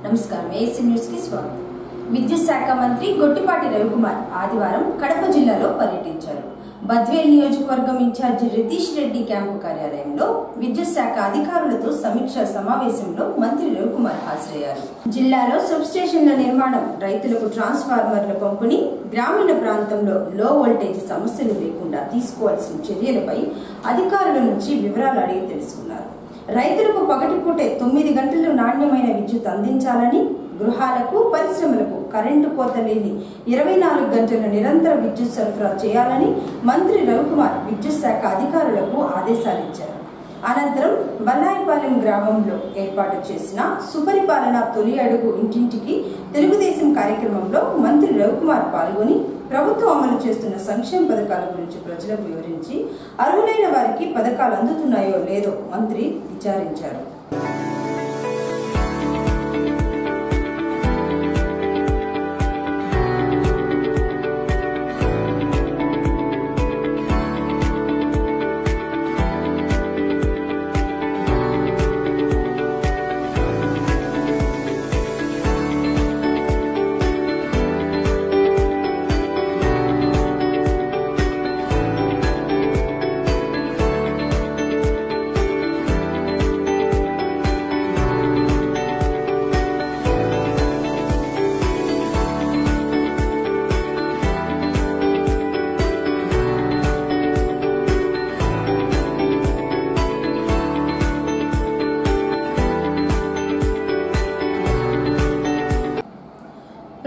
నమస్కారం AC news కి స్వాగతం. విద్యుత్ శాఖ మంత్రి గొట్టిపాటి రవికుమార్ ఆదివారం కడప జిల్లాలో పర్యటించారు. బద్వేల్ నియోజకవర్గం ఇన్ఛార్జి రితీష్ రెడ్డి క్యాంపు కార్యాలయంలో విద్యుత్ శాఖ అధికారులతో సమీక్షా సమావేశంలో మంత్రి రవికుమార్ హాజరయ్యారు. జిల్లాలో సబ్ స్టేషన్ల నిర్మాణం, రైతులకు ట్రాన్స్ఫార్మర్ల పంపిణీ, గ్రామీణ ప్రాంతంలో లో వోల్టేజ్ సమస్యలు లేకుండా తీసుకోవాల్సిన చర్యలపై అధికారుల నుంచి వివరాలు అడిగి తెలుసుకున్నారు. రైతులకు పగటిపూటే 9 గంటలు నాణ్యమైన విద్యుత్ అందించాలని, గృహాలకు, పరిశ్రమలకు కరెంటు కోత లేని 24 గంటల నిరంతర విద్యుత్ సరఫరా చేయాలని మంత్రి రవికుమార్ విద్యుత్ శాఖ అధికారులకు ఆదేశాలిచ్చారు. అనంతరం బల్లాయిపాలెం గ్రామంలో ఏర్పాటు చేసిన సుపరిపాలన తొలి అడుగు ఇంటింటికి తెలుగుదేశం కార్యక్రమంలో మంత్రి రవికుమార్ పాల్గొని ప్రభుత్వం అమలు చేస్తున్న సంక్షేమ పథకాల గురించి ప్రజలకు వివరించి అర్హులైన వారికి పథకాలు అందుతున్నాయో లేదో మంత్రి విచారించారు.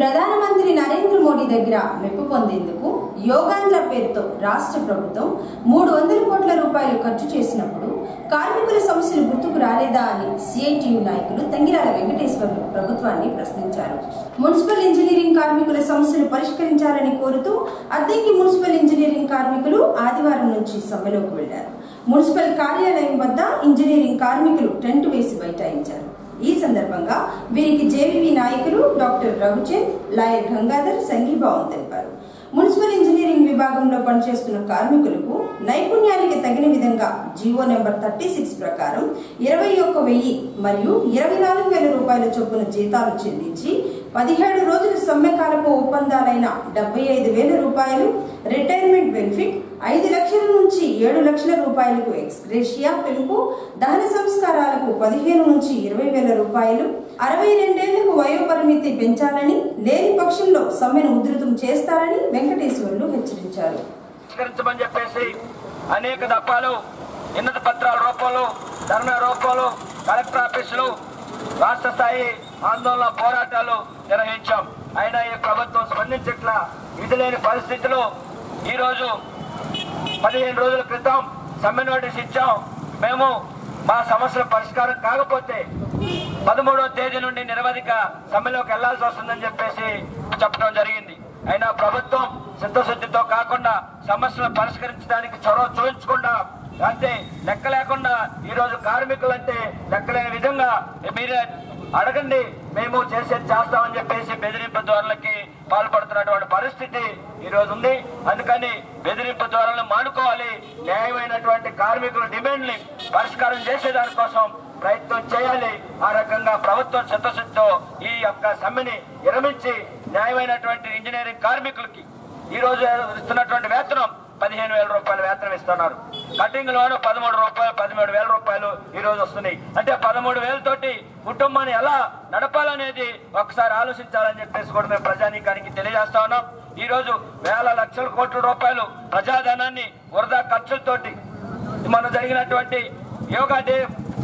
ప్రధానమంత్రి నరేంద్ర మోడీ దగ్గర మెప్పు పొందేందుకు యోగాంధ్ర పేరుతో రాష్ట్ర ప్రభుత్వం 300 కోట్ల రూపాయలు ఖర్చు చేసినప్పుడు కార్మికుల సమస్యలు గుర్తుకు రాలేదా అని సిఐటియు నాయకులు తంగిరాల వెంకటేశ్వర్లు ప్రభుత్వాన్ని ప్రశ్నించారు. మున్సిపల్ ఇంజనీరింగ్ కార్మికుల సమస్యలు పరిష్కరించాలని కోరుతూ అద్దెకి మున్సిపల్ ఇంజనీరింగ్ కార్మికులు ఆదివారం నుంచి సమ్మెలోకి వెళ్లారు. మున్సిపల్ కార్యాలయం వద్ద ఇంజనీరింగ్ కార్మికులు టెంట్ వేసి బైఠాయించారు. ఈ సందర్భంగా వీరికి జేవీవి నాయకులు డాక్టర్ రఘుచంద్, లాయర్ గంగాధర్ సంఘీభావం తెలిపారు. మున్సిపల్ ఇంజనీరింగ్ విభాగంలో పనిచేస్తున్న కార్మికులకు నైపుణ్యానికి తగిన విధంగా జీవో నెంబర్ 36 ప్రకారం 21,000 మరియు 24,000 రూపాయల చొప్పున జీతాలు చెల్లించి 17 రోజుల సమ్మెకాలపు ఒప్పందాలైన 75,000 రూపాయలు, రిటైర్మెంట్ బెనిఫిట్ 5 లక్షల నుంచి 7 లక్షల రూపాయలకు ఎక్స్గ్రేషియా పెంపు, దహన సంస్కారాలకు 15 నుంచి 20,000 రూపాయలు, 62 ఏళ్లకు వయోపరిమితి పెంచాలని, లేని పక్షంలో సమ్మెను ఉధృతం చేస్తారని వెంకటేశ్వర్లు హెచ్చరించారు. అనేక దఫాలు వినతి పత్రాల రూపంలో, ధర్నా రూపంలో కలెక్టర్ ఆఫీసులు, రాష్ట్ర స్థాయి ఆందోళన పోరాటాలు నిర్వహించాం. అయినా ఈ ప్రభుత్వం స్పందించట్ల. విధులేని పరిస్థితిలో ఈరోజు 15 రోజుల క్రితం సమ్మె నోటీస్ ఇచ్చాం. మేము మా సమస్యల పరిష్కారం కాకపోతే 13వ తేదీ నుండి నిరవధిక సమ్మెలోకి వెళ్లాల్సి వస్తుందని చెప్పేసి చెప్పడం జరిగింది. అయినా ప్రభుత్వం చిత్తశుద్ధితో కాకుండా సమస్యలను పరిష్కరించడానికి చొరవ చూపించకుండా, అంటే లెక్క లేకుండా ఈరోజు కార్మికులంటే లెక్కలేని విధంగా మీరే అడగండి, మేము చేసేది చేస్తామని చెప్పేసి బెదిరింపు ధోరణులకి పాల్పడుతున్నటువంటి పరిస్థితి ఈరోజు ఉంది. అందుకని బెదిరింపు ధోరణులు మానుకోవాలి. న్యాయమైనటువంటి కార్మికుల డిమాండ్ని పరిష్కారం చేసేదానికోసం ప్రయత్నం చేయాలి. ఆ రకంగా ప్రభుత్వం చిత్తశుద్ధితో ఈ యొక్క సమ్మెని విరమించి న్యాయమైనటువంటి ఇంజనీరింగ్ కార్మికులకి ఈరోజు ఇస్తున్నటువంటి వేతనం 15,000 రూపాయల వేతనం ఇస్తున్నారు. కటింగ్ లోను 17,000 రూపాయలు ఈ రోజు వస్తున్నాయి. అంటే 13,000 తోటి కుటుంబాన్ని ఎలా నడపాలనేది ఒకసారి ఆలోచించాలని చెప్పేసి కూడా మేము ప్రజానీకానికి తెలియజేస్తా ఉన్నాం. ఈ రోజు వేల లక్షల కోట్ల రూపాయలు ప్రజాధనాన్ని వృధా ఖర్చులతోటి మన జరిగినటువంటి యోగా డే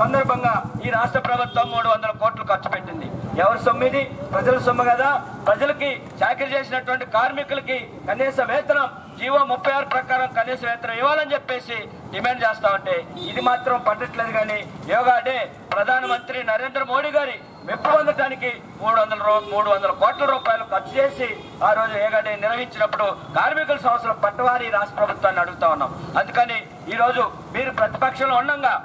సందర్భంగా ఈ రాష్ట్ర ప్రభుత్వం 300 కోట్లు ఖర్చు పెట్టింది. ఎవరి సొమ్ము ఇది? ప్రజల సొమ్ము కదా. ప్రజలకి చాకరీ చేసినటువంటి కార్మికులకి కనీస వేతనం జీవో 36 ప్రకారం కనీస వేతనం ఇవ్వాలని చెప్పేసి డిమాండ్ చేస్తా ఉంటే ఇది మాత్రం పట్టట్లేదు. కానీ యోగా డే ప్రధానమంత్రి నరేంద్ర మోడీ గారి మెప్పు పొందడానికి 300 కోట్ల రూపాయలు ఖర్చు చేసి ఆ రోజు యోగా డే నిర్వహించినప్పుడు కార్మికుల సమస్యలు పట్టవారి రాష్ట్ర ప్రభుత్వాన్ని అడుగుతా ఉన్నాం. అందుకని ఈ రోజు మీరు ప్రతిపక్షంలో ఉండగా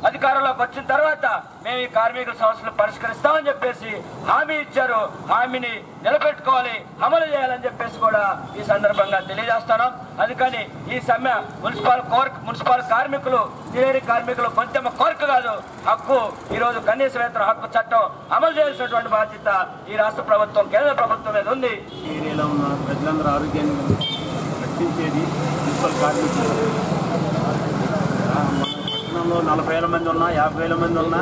అధికారంలోకి వచ్చిన తర్వాత మేము ఈ కార్మికుల సమస్యలు పరిష్కరిస్తామని చెప్పేసి హామీ ఇచ్చారు. హామీని నిలబెట్టుకోవాలి, అమలు చేయాలని చెప్పేసి కూడా ఈ సందర్భంగా తెలియజేస్తున్నాం. అందుకని ఈ సమ్మె మున్సిపల్ కార్మికులు, ఇంజనీరింగ్ కార్మికులు కొంచెం కోరిక కాదు, హక్కు. ఈరోజు కనీస వేతన హక్కు చట్టం అమలు చేయాల్సినటువంటి బాధ్యత ఈ రాష్ట్ర ప్రభుత్వం, కేంద్ర ప్రభుత్వం మీద ఉంది. ఈ ఏరియాలో ఉన్న ప్రజలందరూ ఆరోగ్యాన్ని రక్షించేది మున్సిపల్ కార్మికులు. పట్టణంలో 40,000 మంది ఉన్నా, 50,000 మంది ఉన్నా,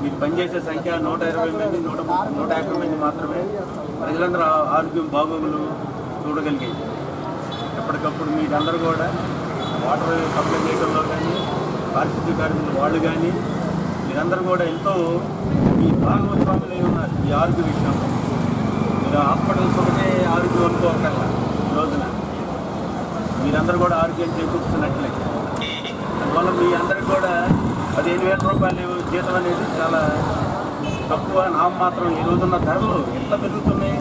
మీరు పనిచేసే సంఖ్య 120 మంది, 150 మంది మాత్రమే. ప్రజలందరూ ఆరోగ్యం బాగోగులు చూడగలిగేది. ఎప్పటికప్పుడు మీరందరూ కూడా వాటర్ సప్లై చేయడంలో కానీ, పారిశుద్ధ్య కార్మికులు వాళ్ళు కానీ, మీరందరూ కూడా ఎంతో మీ భాగస్వాములై ఉన్నారు ఈ ఆరోగ్య విషయంలో. మీరు హాస్పిటల్స్ ఒకటే ఆరోగ్యం అనుకోకర్లా. ఈ రోజున మీరందరూ కూడా ఆరోగ్యం చేకూరుస్తున్నట్లే. అందువల్ల మీ అందరికి కూడా 15,000 రూపాయలు జీతం అనేది చాలా తక్కువ, నామమాత్రం. ఈ రోజున్న ధరలు ఎంత పెరుగుతున్నాయి.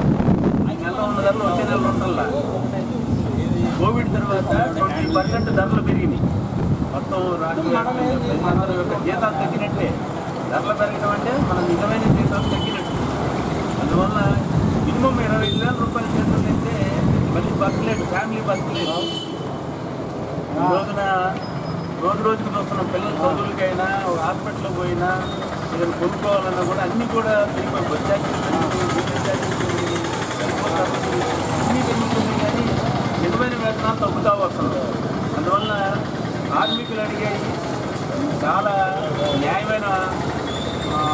5 నెలల్లో ఉన్న ధరలు వచ్చే నెలలు ఉంటల్లా. కోవిడ్ తర్వాత 20% ధరలు పెరిగినాయి. మొత్తం రాష్ట్ర యొక్క జీతాలు తగ్గినట్టే. ధరలు పెరగడం అంటే మన నిజమైన జీతాలు తగ్గినట్టు. అందువల్ల మినిమం 25,000 రూపాయల జీతం అయితే మళ్ళీ బతకలేదు, ఫ్యామిలీ బతకలేదు. ఈ రోజున రోజుకి చూస్తున్న పిల్లల చదువులకైనా, ఒక హాస్పిటల్కి పోయినా, ఏదైనా కొనుక్కోవాలన్నా కూడా అన్నీ కూడా పెరిగిపోయి బడ్జెట్ అన్నీ పెరుగుతున్నాయి. కానీ నిజమైన వేతనాలు తగ్గుతా వస్తుంది. అందువల్ల కార్మికులు అడిగేది చాలా న్యాయమైన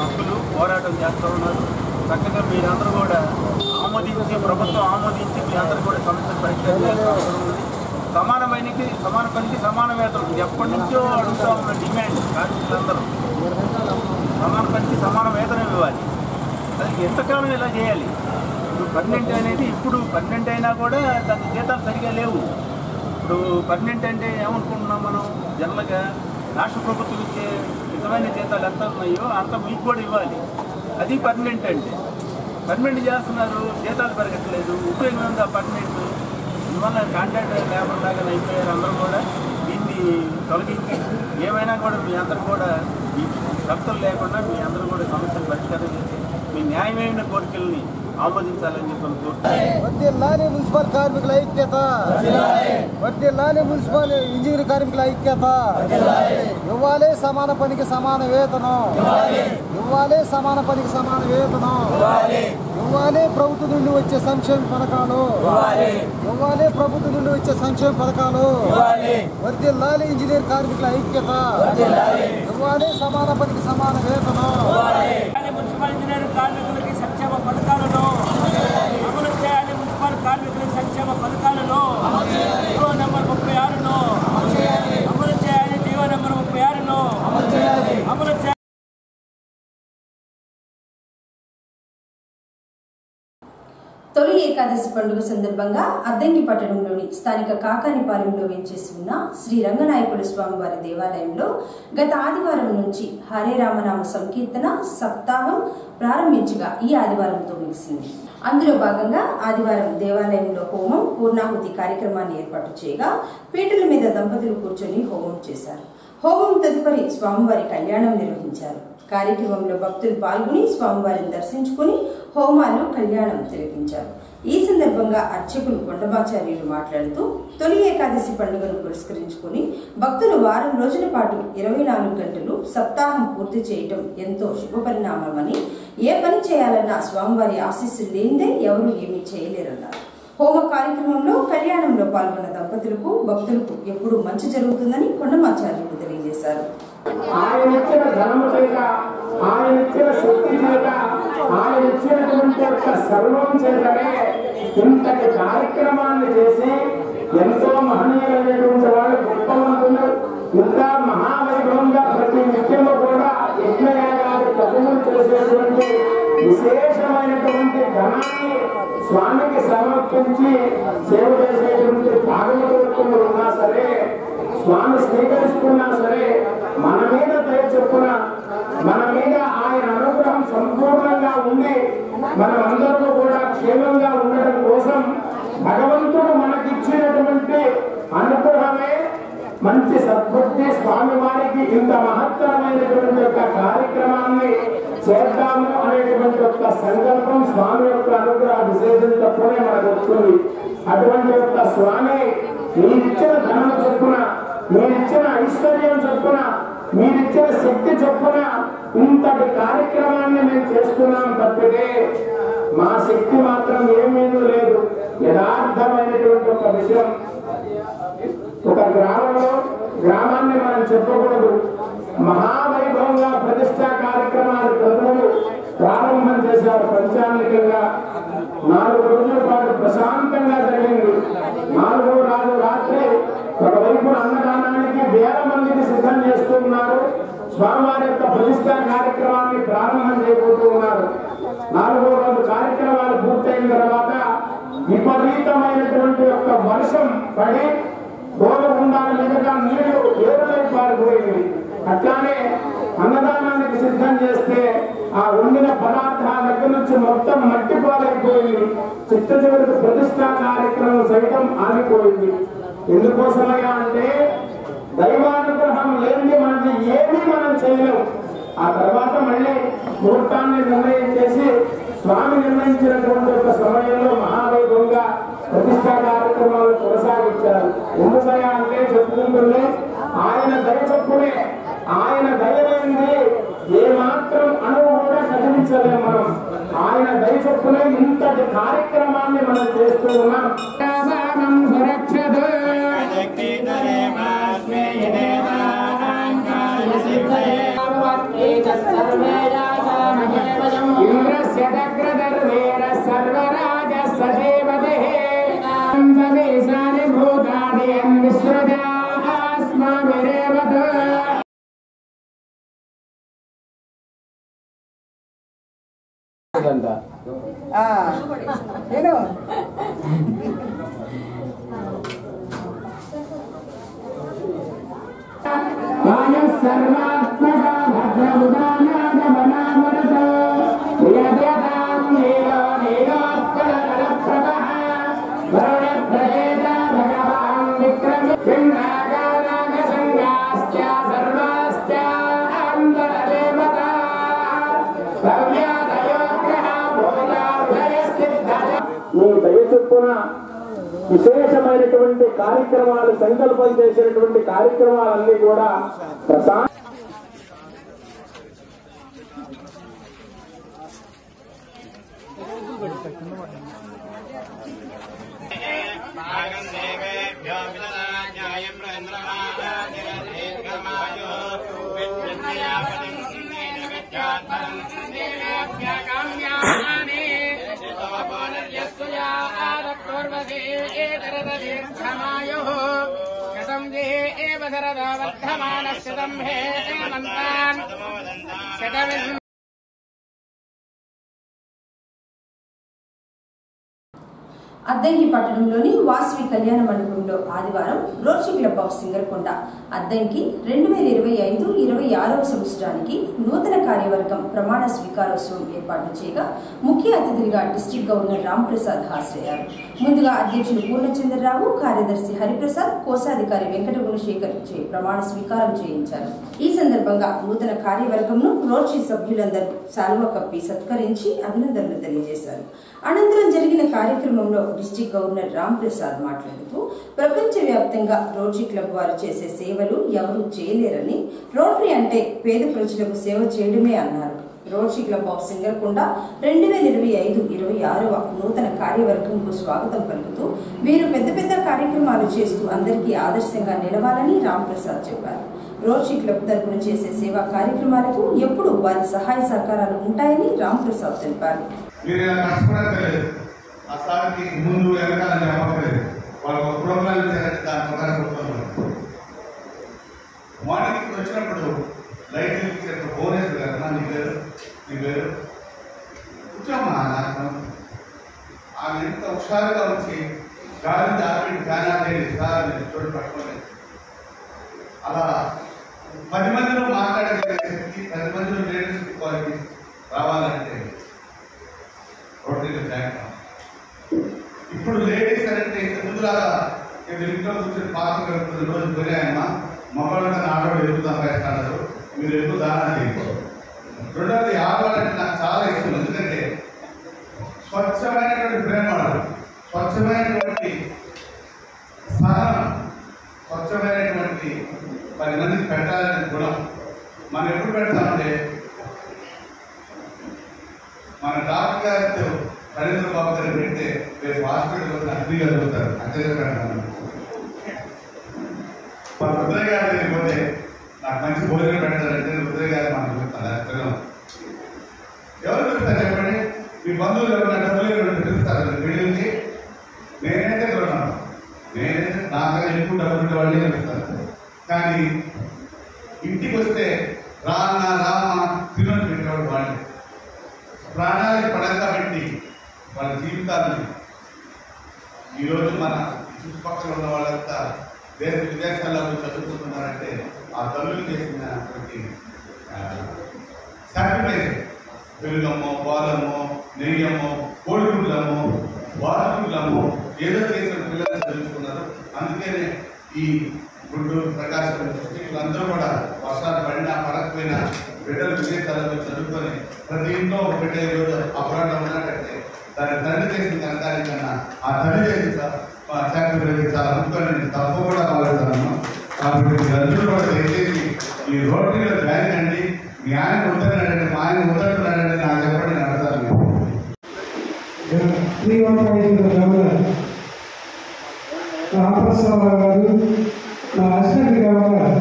హక్కులు పోరాటం చేస్తూ ఉన్నారు. చక్కగా మీరందరూ కూడా ఆమోదించి, ప్రభుత్వం ఆమోదించి మీరందరూ కూడా సమస్యలు పరిష్కారం చేస్తూ ఉంది. సమాన పనికి సమాన వేతనం ఇది ఎప్పటి నుంచో అడుగుతూ ఉన్న డిమాండ్. కార్మికులందరూ సమాన పనికి సమాన వేతనం ఇవ్వాలి. అది ఎంతకాలం ఇలా చేయాలి? ఇప్పుడు పర్మనెంట్ అనేది, ఇప్పుడు పర్మనెంట్ అయినా కూడా దాని జీతాలు సరిగా లేవు. ఇప్పుడు పర్మనెంట్ అంటే ఏమనుకుంటున్నాం మనం? జనరల్గా రాష్ట్ర ప్రభుత్వం ఇచ్చే నిజమైన జీతాలు ఎంత ఉన్నాయో అంత మీకు కూడా ఇవ్వాలి. అది పర్మనెంట్ అంటే. పర్మనెంట్ చేస్తున్నారు, జీతాలు పెరగట్లేదు. ఉపయోగం ఉంది ఆ పర్మనెంట్. అందువల్ల కాంట్రాక్ట్ లేబర్ లాగా అయిపోయారు. అందరూ కూడా దీన్ని తొలగించి ఏమైనా కూడా మీ అందరూ కూడా ఈ షరతులు లేకుండా మీ అందరూ కూడా సమస్యలు పరిష్కారం చేసి మీ న్యాయమైన కోరికల్ని ఆమోదించాలని చెప్పి వర్ధిల్లాలి మున్సిపల్ కార్మికుల ఐక్యత, వర్ధిల్లాలి మున్సిపల్ ఇంజనీరింగ్ కార్మికుల ఐక్యత. ఇవ్వాలి సమాన పనికి సమాన వేతనం, ఇవ్వాలి సమాన పనికి సమాన వేతనం, ఇవ్వాలి ప్రభుత్వం నుండి వచ్చే సంక్షేమ పథకాలు, ఇవ్వాలి ప్రభుత్వం నుండి వచ్చే సంక్షేమ పథకాలు. వర్ధిల్లాలి ఇంజనీర్ కార్మికుల ఐక్యత, ఇవ్వాలి సమాన పనికి సమాన వేతనం. మున్సిపల్ ఇంజనీరింగ్ కార్మికులకి సంక్షేమ పథకాలను అమలు చేయాలి. మున్సిపల్ కార్మికుల సంక్షేమ పథకాలను డిఓ నెంబర్ 36ను అమలు చేయాలి. డిఓ నెంబర్ 36ను అమలు చేయాలి. తొలి ఏకాదశి పండుగ సందర్భంగా అద్దంకి పట్టణంలోని స్థానిక కాకానిపాలెంలో వేంచేసి ఉన్న శ్రీ రంగనాయకుల స్వామివారి దేవాలయంలో గత ఆదివారం నుంచి హరే రామనామ సంకీర్తన సప్తాహం ప్రారంభించగా ఈ ఆదివారంతో ముగిసింది. అందులో భాగంగా ఆదివారం దేవాలయంలో హోమం పూర్ణాహుతి కార్యక్రమాన్ని ఏర్పాటు చేయగా పీటల మీద దంపతులు కూర్చొని హోమం చేశారు. హోమం తదుపరి స్వామివారి కళ్యాణం నిర్వహించారు. కార్యక్రమంలో భక్తులు పాల్గొని స్వామివారిని దర్శించుకుని హోమాలు కళ్యాణం తిలకించారు. ఈ సందర్భంగా అర్చకులు కొండమాచార్యులు మాట్లాడుతూ తొలి ఏకాదశి పండుగను పురస్కరించుకుని భక్తులు వారం రోజుల పాటు 24 గంటలు సప్తాహం పూర్తి చేయటం ఎంతో శుభపరిణామమని, ఏ పని చేయాలన్నా స్వామివారి ఆశీస్సులు లేనిదే ఎవరూ ఏమీ చేయలేరన్నారు. హోమ కార్యక్రమంలో కళ్యాణంలో పాల్గొన్న దంపతులకు భక్తులకు ఎప్పుడూ మంచి జరుగుతుందని కొండమాచార్యులు తెలియజేశారు. ఆయన ఇచ్చిన ధనము చేత, ఆయన ఇచ్చిన శక్తి చేత, ఆయన ఇచ్చినటువంటి యొక్క సర్వం చేతనే ఇంతటి కార్యక్రమాన్ని చేసి ఎంతో మహనీయులైనటువంటి వాళ్ళు గొప్పవంతులు ఇంకా మహావైభవంగా ప్రతి నిత్యము కూడా యజ్ఞయాగాలు తప్పులు చేసేటువంటి విశేషమైనటువంటి ధనాన్ని స్వామికి సమర్పించి సేవ చేసేటువంటి భాగవతులు ఉన్నా సరే, స్వామి స్వీకరిస్తున్నా సరే, మన మీద దయ చెప్పున మన మీద ఆయన అనుగ్రహం సంపూర్ణంగా ఉండి మనమందరూ కూడా క్షేమంగా ఉండడం కోసం భగవంతుడు మనకిచ్చినటువంటి అనుగ్రహమే మంచి సద్బుద్ధి, స్వామి వారికి ఇంత మహత్తరమైనటువంటి యొక్క కార్యక్రమాన్ని చేద్దాము అనేటువంటి యొక్క సంకల్పం స్వామి యొక్క అనుగ్రహ విశేషంతోనే మనకు వస్తుంది. అటువంటి యొక్క స్వామి మీరిచ్చిన ధనం చొప్పున, మీరిచ్చిన ఐశ్వర్యం చొప్పున, మీరిచ్చిన శక్తి చొప్పున ఇంతటి కార్యక్రమాన్ని మేము చేస్తున్నాం తప్పితే మా శక్తి మాత్రం ఏమీ లేదు. యథార్థమైనటువంటి ఒక విషయం, ఒక గ్రామాన్ని మనం చెప్పకూడదు. మహావైభవంగా ప్రతిష్టా కార్యక్రమాలు ప్రజలు ప్రారంభం చేశారు. పంచాంగికంగా 4 రోజుల పాటు ప్రశాంతంగా జరిగింది. 4వ రోజు రాత్రి ఒకవైపు అన్నదానానికి వేల మందిని సిద్ధం చేస్తూ ఉన్నారు. స్వామివారి యొక్క ప్రతిష్టా కార్యక్రమాన్ని ప్రారంభం చేయబోతూ ఉన్నారు. 4వ రోజు కార్యక్రమాలు పూర్తయిన తర్వాత విపరీతమైనటువంటి యొక్క వర్షం పడి గోడగుండాల మీదుగా నీళ్లు ఏరులై పారిపోయింది. అట్లానే అన్నదానానికి సిద్ధం చేస్తే ఆ వండిన పదార్థాల దగ్గర నుంచి మొత్తం మట్టి పాలైపోయింది. చిట్ట చివరికి ప్రతిష్టా కార్యక్రమం సైతం ఆగిపోయింది. ఎందుకోసమయ్యా అంటే దైవానుగ్రహం లేని మనకి ఏమీ మనం చేయలేము. ఆ తర్వాత మళ్ళీ ముహూర్తాన్ని నిర్ణయం చేసి స్వామి నిర్ణయించినటువంటి ఒక సమయంలో మహావైభవంగా ప్రతిష్టా కార్యక్రమాలు కొనసాగించారు. ఎందుకయ్యా అంటే చెప్పుకుంటుంది ఆయన దయ చొప్పునే, ఆయన దయలేంది ఏ మాత్రం అణువు కూడా కదిలించలేము మనం. ఆయన దయ చొప్పునే ఇంతటి కార్యక్రమాన్ని మనం చేస్తూ ఉన్నాం. నేను సర్వాత్మక భద్రముదానాగమనామరత యదయాం నీలో నీలోత్పల ప్రభః వరుణ ప్రజేత భగవాన్ విక్రమ చిందాగానాగ సంగాశ్చ సర్వాశ్చ అంతరదేవతా భవ్యాదయోగ్రహ భోగాభయసిద్ధ. నీ దయ చొప్పున విశేషమైనటువంటి కార్యక్రమాలు సంకల్పం చేసినటువంటి కార్యక్రమాలన్నీ కూడా అద్దంకి పట్టణంలోని వాసవి కళ్యాణ మండపంలో ఆదివారం Rotary Club of Singarakonda Addanki 2025-26వ సంవత్సరానికి నూతన కార్యవర్గం ప్రమాణ స్వీకారోత్సవం ఏర్పాటు చేయగా ముఖ్య అతిథులుగా డిస్ట్రిక్ట్ గవర్నర్ రామ్ ప్రసాద్ హాజరయ్యారు. ముందుగా అధ్యక్షులు పూర్ణచంద్రరావు, కార్యదర్శి హరిప్రసాద్, కోశాధికారి వెంకట గుణశేఖర్ చే ప్రమాణ స్వీకారం చేయించారు. ఈ సందర్భంగా నూతన కార్యవర్గంను రోటరీ సభ్యులందరూ శాలువా కప్పి సత్కరించి అభినందనలు తెలియజేశారు. అనంతరం జరిగిన కార్యక్రమంలో డిస్ట్రిక్ట్ గవర్నర్ రామ్ ప్రసాద్ మాట్లాడుతూ ప్రపంచవ్యాప్తంగా రోటరీ క్లబ్ వారు చేసే సేవలు ఎవరూ చేయలేరని, రోటరీ అంటే పేద ప్రజలకు సేవ చేయడమే అన్నారు. రోటరీ క్లబ్ ఆఫ్ సింగరకొండ 2025-26వ నూతన కార్యవర్గంకు స్వాగతం పలుకుతూ వీరు పెద్ద పెద్ద కార్యక్రమాలు చేస్తూ అందరికీ ఆదర్శంగా నిలవాలని రామ్ ప్రసాద్ చెప్పారు. రోటరీ క్లబ్ తరపున చేసే సేవా కార్యక్రమాలకు ఎప్పుడూ వారి సహాయ సహకారాలు ఉంటాయని రామ్ ప్రసాద్ తెలిపారు. మార్నింగ్ వచ్చినప్పుడు లైట్ ఫోన్ వేస్తారు కదా, నీ పేరు కూర్చోమ్మా. నాకు ఆమె ఎంత హుషారుగా వచ్చి గాలి దాపి ఫ్యాన్ ఆపేది సార్ చోటు పట్టుకోలేదు. అలా 10 మందిలో మాట్లాడగలిగే శక్తి, 10 మందిలో లీడర్షిప్ క్వాలిటీ రావాలంటే రోటరీలో జాయిన్ కావాలి. ఇప్పుడు లేడీస్ అంటే ఇంత ముందులాగా ఇంట్లో కూర్చొని పాత్ర కలుపుతుంది, రోజు పోయాయమ్మా మమ్మల్ని ఆడవాళ్ళు ఎక్కువ సంపాదిస్తున్నారు, మీరు ఎక్కువ దానా చేయకూడదు. రెండవది ఆడవాళ్ళంటే నాకు చాలా ఇష్టం. ఎందుకంటే స్వచ్ఛమైనటువంటి ప్రేమ, స్వచ్ఛమైనటువంటి సహనం, స్వచ్ఛమైనటువంటి 10 మందికి పెట్టాలనే గుణం మనం ఎప్పుడు పెడతామంటే మన డాక్టర్ గారితో నరేంద్ర బాబు గారు పెడితే రేపు హాస్పిటల్ వచ్చి అగ్ని చదువుతారు. అంతే పెడతాను. మన రుద్రయ్య గారి దగ్గరికి పోతే నాకు మంచి భోజనం పెడతారంటే రుద్రయ్య గారు మనం చెప్తాను. ఎవరు చెప్తారు చెప్పండి? మీ బంధువులు ఎవరైనా డబ్బులు పిలుస్తారు పెళ్ళికి. నేనైతే కొన్నాను, నేనైతే నాకన్నా ఎక్కువ డబ్బులు వాళ్ళే పిలుస్తారు. కానీ ఇంటికి వస్తే రామ రామ తినని పెట్టేవాడు వాళ్ళే. ప్రాణాలకు పడంగా పెట్టి వాళ్ళ జీవితాన్ని ఈరోజు మన చుట్టుపక్కల ఉన్న వాళ్ళంతా దేశ విదేశాల్లో చదువుకుంటున్నారంటే ఆ తల్లులు చేసినటువంటి సాక్రిఫైస్. పెరుగమ్మో, పాలమ్మో, నెయ్యమ్మో, కోడిగుడ్లమ్మో, బాతుగుడ్లమ్మో ఏదో చేసిన పిల్లలు చదువుకున్నారు. అందుకనే ఈ గుంటూరు ప్రకాశం వీళ్ళందరూ కూడా వర్షాలు పడినా పడకపోయినా బిడ్డలు విదేశాలలో చదువుకొని ప్రతి ఇంట్లో ఒక బిడ్డ ఈరోజు అబ్రాడ్లో ఉన్నట్టయితే దాని తండ్రి చేసిన కనకానికన్నా ఆ తండ్రి చేసిన సాక్రిఫైస్ చాలా ముఖ్యమైన తప్పు కూడా భావిస్తాను. కాబట్టి మీరందరూ కూడా దయచేసి ఈ రోటరీలో జాయిన్ అండి. మీ ఆయన వద్దన్నాడండి, మా ఆయన వద్దంటున్నాడండి, నాకు చెప్పండి, నేను అడతాను. రామప్రసాదరావు గారు, నా అసిస్టెంట్ గవర్నర్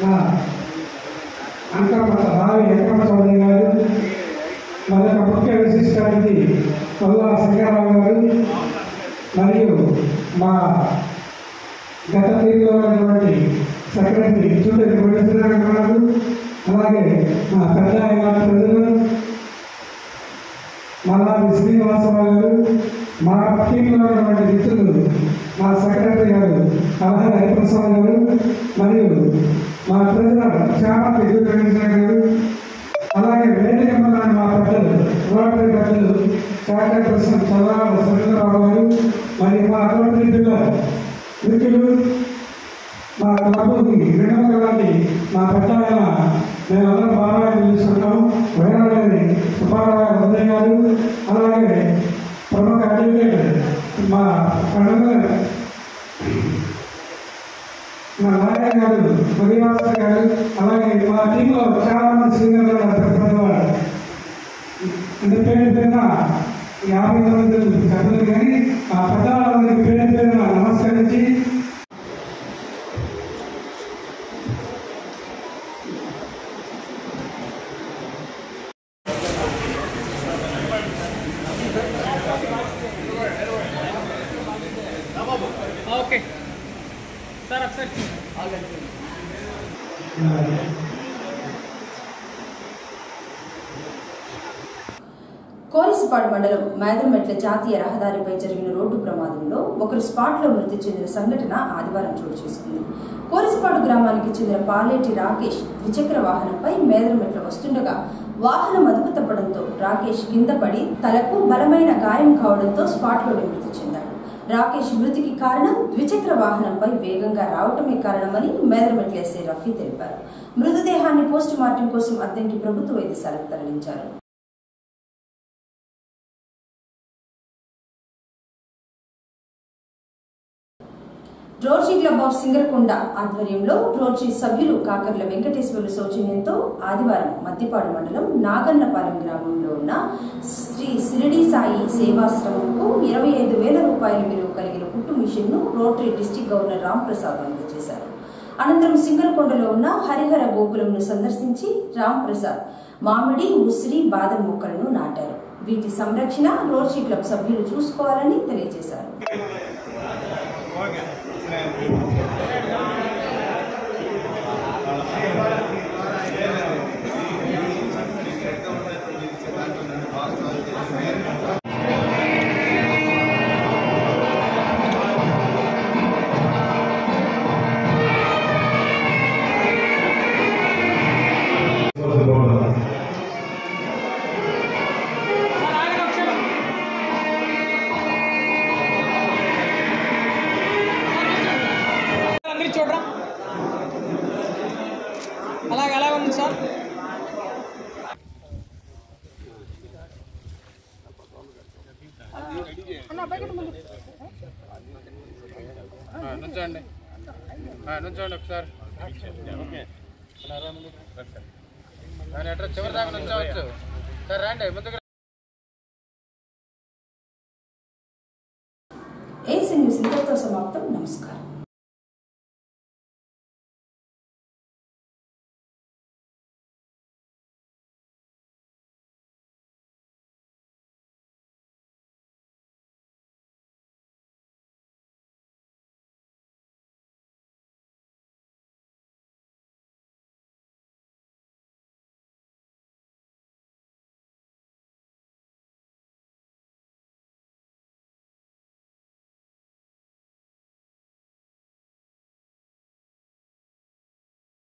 నా అంకమ్మ రావి వెంకమ్మ చౌదరి గారు, మరొక ముఖ్య విశిష్టానికి కొల్లా శంకరరావు గారు, మరియు మా గత తీరులో ఉన్నటువంటి సెక్రటరీ చూడని కోటేశ్వరరావు గారు, అలాగే మా పెద్ద ప్రజలు మల్లాది శ్రీనివాసరావు గారు, మా టీంలో ఉన్నటువంటి మిత్రులు మా సెక్రటరీ గారు కలహ హరిప్రసాద్ గారు, మరియు మా ప్రెసిడెంట్ చామతి వెంకటేశ్వర గారు, అలాగే వేదిక మీద మా పెద్దలు రోటరీ పెద్దలు శాఖ ప్రెసిడెంట్ చల్లాల సురేంద్రరావు గారు, మరియు మా రోటరీ పిల్లలు మిత్రులు, మా క్లబ్కి వినోదాన్ని మా పెద్ద మేమందరం బాగా పిలుస్తున్నాం. వేరే సుబ్బారావు ఉదయ్ గారు, అలాగే ప్రముఖ అడ్వకేట్ మా పండుగ మా నారాయణ గారు, మదివాస గారు, అలాగే మా టీంలో చాలా మంది సీనియర్ పెద్దవాళ్ళు అంటే పేరు పేరున 50 మంది చెప్పలేదు. కానీ ఆ పెద్దవాళ్ళందరికీ పేరు పేరున నమస్కరించి ఓకే సార్ ఒకసారి కోరిసిపాడు మండలం మేదరమెట్ల జాతీయ రహదారిపై జరిగిన రోడ్డు ప్రమాదంలో ఒకరు స్పాట్లో మృతి చెందిన సంఘటన ఆదివారం చోటు చేసుకుంది. కోరిసిపాడు గ్రామానికి చెందిన పాలేటి రాకేష్ ద్విచక్ర వాహనంపై మేదరమెట్ల వస్తుండగా వాహనం అదుపు తప్పడంతో రాకేష్ కింద పడి తలకు బలమైన గాయం కావడంతో స్పాట్లోనే మృతి చెందాడు. రాకేష్ మృతికి కారణం ద్విచక్ర వాహనంపై వేగంగా రావటమే కారణమని మేదరమెట్ల ఎస్ఐ రఫీ తెలిపారు. మృతదేహాన్ని పోస్ట్ మార్టం కోసం అద్దంకి ప్రభుత్వ వైద్యశాలకు తరలించారు. రోటరీ క్లబ్ ఆఫ్ సింగరకొండ ఆధ్వర్యంలో రోటరీ సభ్యులు కాకర్ల వెంకటేశ్వర్లు సౌజన్యంతో ఆదివారం మద్దిపాడు మండలం నాగన్నపాలెం గ్రామంలో ఉన్న శ్రీ సిరిడి సాయి సేవాశ్రమంకు 25,000 రూపాయల విలువ కలిగిన కుట్టు మిషన్ను రోటరీ డిస్టిక్ గవర్నర్ రాంప్రసాద్ అందజేశారు. అనంతరం సింగరకొండలో ఉన్న హరిహర గోకులంను సందర్శించి రాంప్రసాద్ మామిడి, ఉసిరి, బాదం మొక్కలను నాటారు. వీటి సంరక్షణ రోటరీ క్లబ్ సభ్యులు చూసుకోవాలని తెలియజేశారు. నుంచోండి నుంచోండి ఒకసారి ఎట్లా చివరి దాకా నుంచోవచ్చు సార్ రండి ముందుకు. ఏసీ న్యూస్ ఇంతటితో సమాప్తం. నమస్కారం.